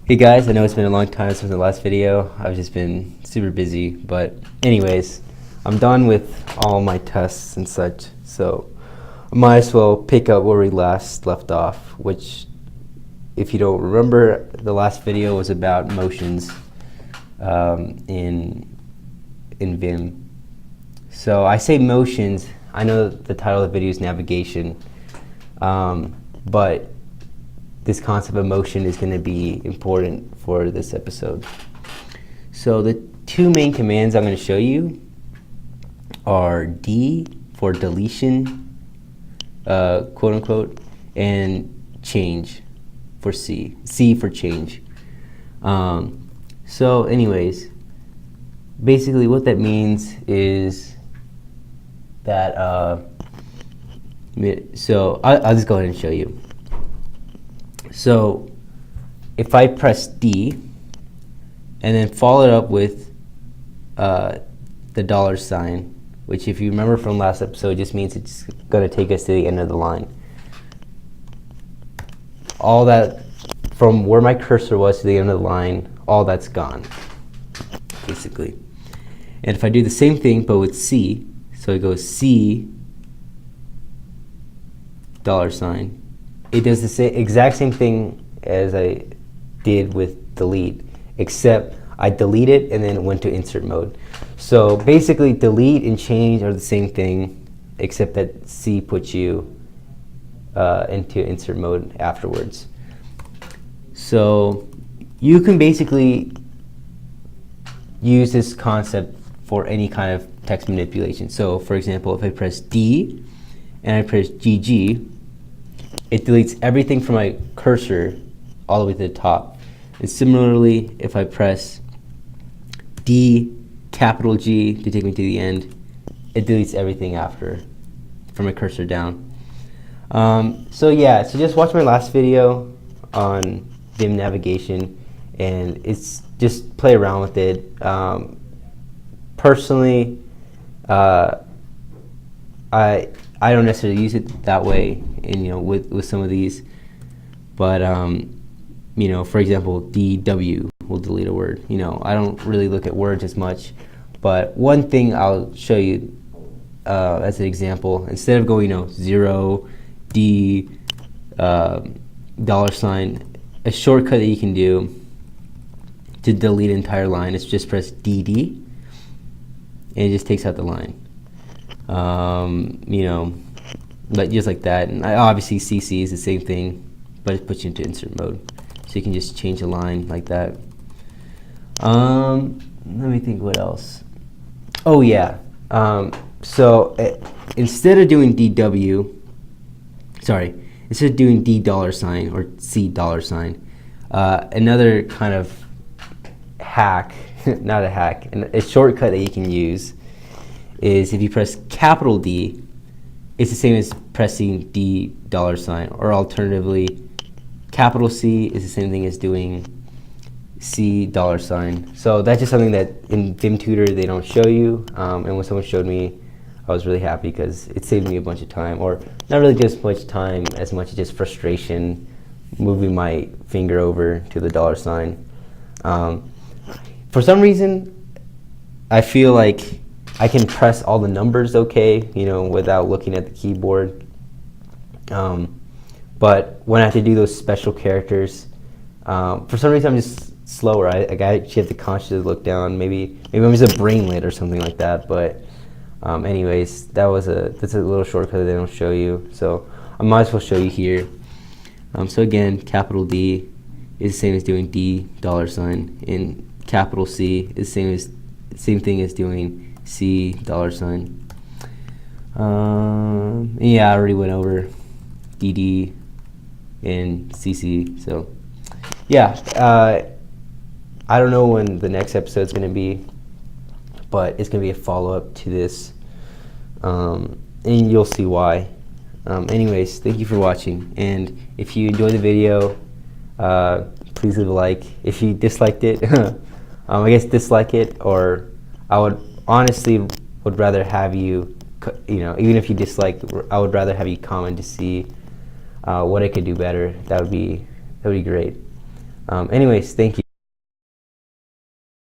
Hey guys, I know it's been a long time since the last video. I've just been super busy, but anyways, I'm done with all my tests and such, so I might as well pick up where we last left off, which, if you don't remember, the last video was about motions in Vim. So I say motions, I know the title of the video is navigation, but this concept of motion is going to be important for this episode. So the two main commands I'm going to show you are D for deletion, quote unquote, and change for C. C for change. So anyways, basically what that means is that, so I'll just go ahead and show you. So if I press D and then follow it up with the $sign, which if you remember from last episode just means it's going to take us to the end of the line. All that from where my cursor was to the end of the line, all that's gone, basically. And if I do the same thing but with C, so it goes C $sign, it does the exact same thing as I did with delete, except I delete it and then went to insert mode. So basically delete and change are the same thing, except that C puts you into insert mode afterwards. So you can basically use this concept for any kind of text manipulation. So for example, if I press D and I press GG, it deletes everything from my cursor all the way to the top. And similarly, if I press D, capital G to take me to the end, it deletes everything after from my cursor down. So yeah, so just watch my last video on Vim navigation, and it's just play around with it. Personally, I don't necessarily use it that way, and with some of these, but for example, DW will delete a word. I don't really look at words as much, but one thing I'll show you as an example, instead of going 0 D $sign, a shortcut that you can do to delete an entire line is just press DD, and it just takes out the line. But just like that. And obviously CC is the same thing, but it puts you into insert mode. So you can just change a line like that. Let me think what else. Oh yeah. So instead of doing DW, instead of doing D $sign or C $sign, another kind of hack, not a hack, a shortcut that you can use is if you press capital D, it's the same as pressing D $sign, or alternatively, capital C is the same thing as doing C $sign. So that's just something that in Vim Tutor they don't show you, and when someone showed me, I was really happy because it saved me a bunch of time, or not really just much time as much as just frustration moving my finger over to the $sign. For some reason, I feel like I can press all the numbers okay, without looking at the keyboard. But when I have to do those special characters, for some reason I'm just slower. I actually have to consciously look down. Maybe I'm just a brainlet or something like that. But anyways, that's a little shortcut that they don't show you. So I might as well show you here. So again, capital D is the same as doing D $sign, and capital C is the same thing as doing C $sign. Yeah, I already went over DD and CC. So yeah, I don't know when the next episode's going to be, but it's going to be a follow-up to this, and you'll see why. Anyways, thank you for watching, and if you enjoyed the video, please leave a like. If you disliked it, I guess dislike it, or I would honestly would rather have you, even if you dislike, I would rather have you comment to see what I could do better. That would be great. Anyways, thank you.